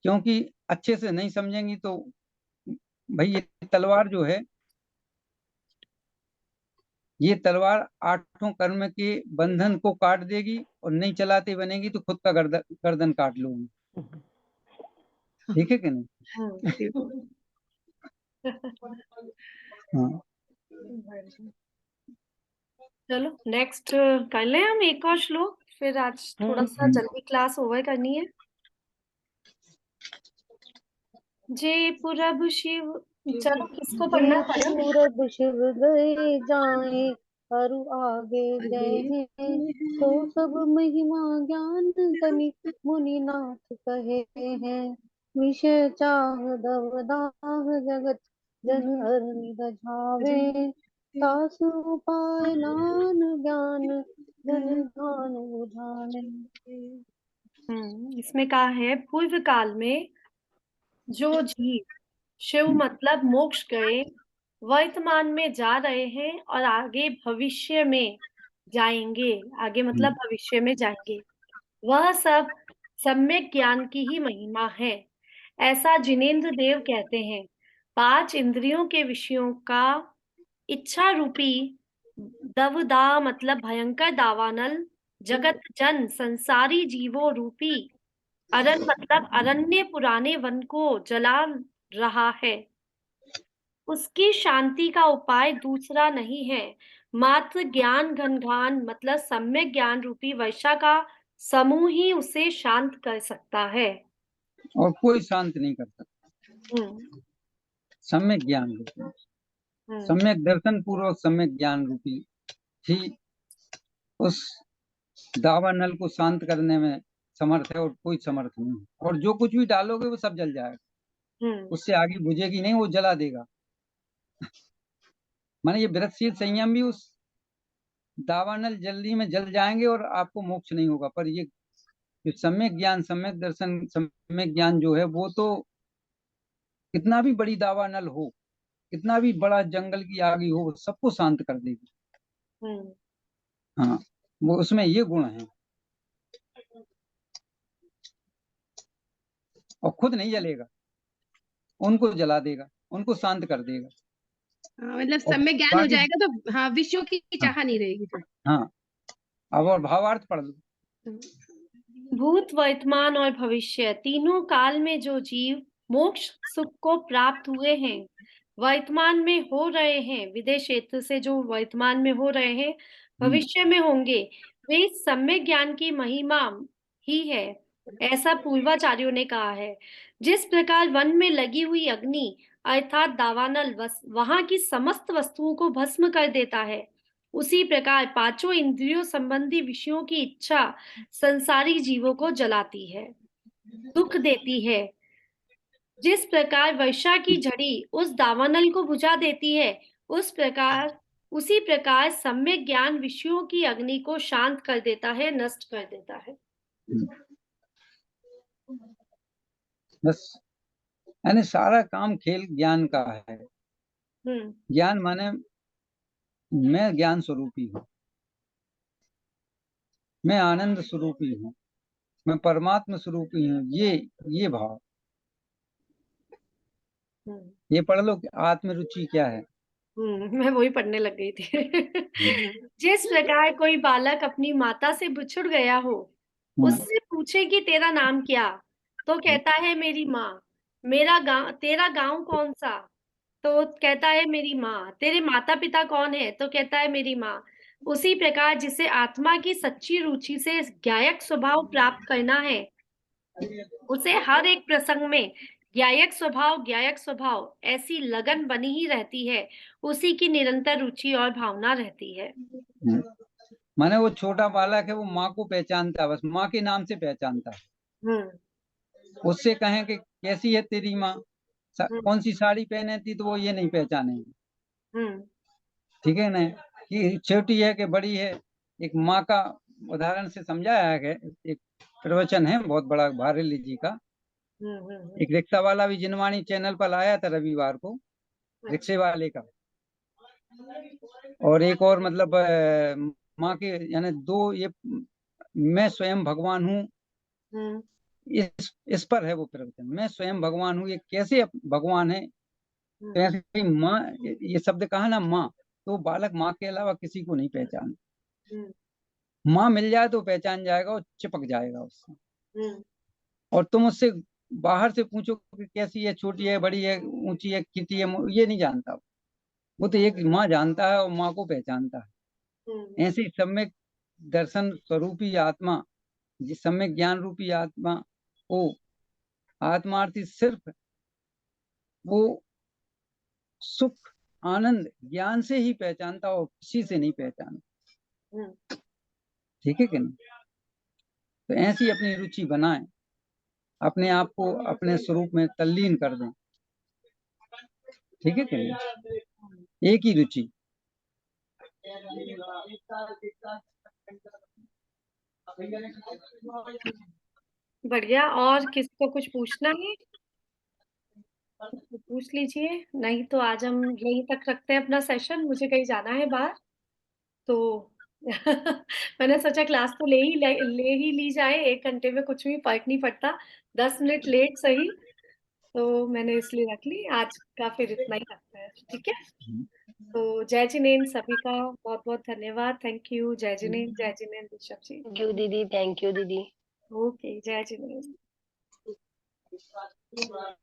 क्योंकि अच्छे से नहीं समझेंगी तो भाई ये तलवार जो है, ये तलवार आठों कर्म के बंधन को काट देगी, और नहीं चलाते बनेगी तो खुद का गर्दन काट लोगी। ठीक है कि नहीं? हाँ, चलो नेक्स्ट कर लें हम एक और श्लोक, फिर आज थोड़ा सा जल्दी क्लास ओवर करनी है। जय पुरब शिव, चलो किसको पढ़ना जे है? पूरब शिव गए जाए, अरु आगे जय है, तो सब महिमा ज्ञान गनि मुनिनाथ कहे हैं। विषय चाह दव दाह जगत जन हर निधझावे, तासु उपाय नान ज्ञान जन ध्यान बुझावे। इसमें कहा है पूर्व काल में जो जीव शिव मतलब मोक्ष गए, वर्तमान में जा रहे हैं और आगे भविष्य में जाएंगे, आगे मतलब भविष्य में जाएंगे, वह सब सम्यक ज्ञान की ही महिमा है, ऐसा जिनेंद्र देव कहते हैं। 5 इंद्रियों के विषयों का इच्छा रूपी दवदा मतलब भयंकर दावानल, जगत जन संसारी जीवों रूपी अरण मतलब अरण्य पुराने वन को जला रहा है। उसकी शांति का उपाय दूसरा नहीं है, मात्र ज्ञान घनघान मतलब सम्यक ज्ञान रूपी वर्षा का समूह ही उसे शांत कर सकता है। और कोई शांत नहीं कर सकता। सम्यक ज्ञान रूपी, सम्यक दर्शन पूर्वक सम्यक ज्ञान रूपी ही उस दावानल को शांत करने में समर्थ है, और कोई समर्थ नहीं है। और जो कुछ भी डालोगे वो सब जल जाएगा, उससे आगे बुझेगी नहीं, वो जला देगा। माने ये व्रतशील संयम भी उस दावानल जल्दी में जल जाएंगे और आपको मोक्ष नहीं होगा। पर ये सम्यक ज्ञान, सम्यक दर्शन, सम्यक ज्ञान जो है वो तो कितना भी बड़ी दावानल हो, कितना भी बड़ा जंगल की आग हो, सबको शांत कर देगी। हाँ, वो उसमें ये गुण है, और खुद नहीं जलेगा, उनको जला देगा, उनको शांत कर देगा। मतलब सम्यक ज्ञान हो जाएगा तो हाँ, विषयों की चाह नहीं रहेगी फिर। हाँ, अब और भावार्थ पढ़ लो। भूत वर्तमान और भविष्य तीनों काल में जो जीव मोक्ष सुख को प्राप्त हुए हैं, वर्तमान में हो रहे हैं, विदेश क्षेत्र से जो वर्तमान में हो रहे हैं, भविष्य में होंगे, वे सम्यक ज्ञान की महिमा ही है, ऐसा पूर्वाचार्यों ने कहा है। जिस प्रकार वन में लगी हुई अग्नि अर्थात दावानल वहां की समस्त वस्तुओं को भस्म कर देता है, उसी प्रकार पांचों इंद्रियों संबंधी विषयों की इच्छा संसारी जीवों को जलाती है, दुख देती है। जिस प्रकार वर्षा की झड़ी उस दावानल को बुझा देती है, उसी प्रकार सम्यक ज्ञान विषयों की अग्नि को शांत कर देता है, नष्ट कर देता है। बस यानी सारा काम खेल ज्ञान का है। ज्ञान माने मैं ज्ञान स्वरूपी हूँ, मैं आनंद स्वरूपी हूँ, मैं परमात्मा स्वरूपी हूँ, ये भाव। ये पढ़ लो कि आत्म रुचि क्या है। मैं वही पढ़ने लग गई थी। जिस प्रकार कोई बालक अपनी माता से बिछुड़ गया हो, उससे पूछे कि तेरा नाम क्या, तो कहता है मेरी माँ। तेरा गांव कौन सा, तो कहता है मेरी माँ। तेरे माता पिता कौन है, तो कहता है मेरी माँ। उसी प्रकार जिसे आत्मा की सच्ची रुचि से ज्ञायक स्वभाव प्राप्त करना है, उसे हर एक प्रसंग में ज्ञायक स्वभाव ऐसी लगन बनी ही रहती है, उसी की निरंतर रुचि और भावना रहती है। माने वो छोटा बालक है, वो माँ को पहचानता है, बस माँ के नाम से पहचानता है। उससे कहें कि कैसी है तेरी माँ, कौन सी साड़ी पहने थी, तो वो ये नहीं पहचानेंगे। ठीक है ना, कि छोटी है कि बड़ी है। एक माँ का उदाहरण से समझाया है। एक प्रवचन है बहुत बड़ा भारली जी का, एक रिक्शा वाला भी जिनवाणी चैनल पर आया था रविवार को, रिक्शे वाले का। और एक और मतलब माँ के यानी दो ये मैं स्वयं भगवान हूँ, हम्म, इस पर है वो प्रवचन। मैं स्वयं भगवान हूँ, ये कैसे भगवान है। तो ऐसे ही माँ, ये शब्द कहा ना माँ, तो बालक माँ के अलावा किसी को नहीं पहचानता। माँ मिल जाए तो पहचान जाएगा और चिपक जाएगा उससे। और तुम उससे बाहर से पूछो कि कैसी है, छोटी है, बड़ी है, ऊंची है, किटी है, ये नहीं जानता वो तो एक माँ जानता है और माँ को पहचानता है। ऐसे ही सम्यक दर्शन स्वरूपी आत्मा, जिस सम्यक ज्ञान रूपी आत्मा को आत्मार्थी सिर्फ वो सुख आनंद ज्ञान से ही पहचानता और किसी से नहीं पहचानता। ठीक है कि नहीं? तो ऐसी अपनी रुचि बनाएं, अपने आप को अपने स्वरूप में तल्लीन कर दें। ठीक है कि नहीं? एक ही रुचि। बढ़िया। और किसको कुछ पूछना है तो पूछ लीजिए, नहीं तो आज हम यहीं तक रखते हैं अपना सेशन। मुझे कहीं जाना है बाहर, तो मैंने सोचा क्लास तो ले ही ली जाए। 1 घंटे में कुछ भी फर्क नहीं पड़ता, 10 मिनट लेट सही। तो मैंने इसलिए रख ली आज का, फिर इतना ही रखते हैं। ठीक है, तो जय जिनेन्द्र सभी का बहुत बहुत धन्यवाद। Thank you. जय जिनेन्द्र, जय जिनेन्द्र ऋषभ जी। थैंक यू दीदी, थैंक यू दीदी। ओके, जय जिनेन्द्र।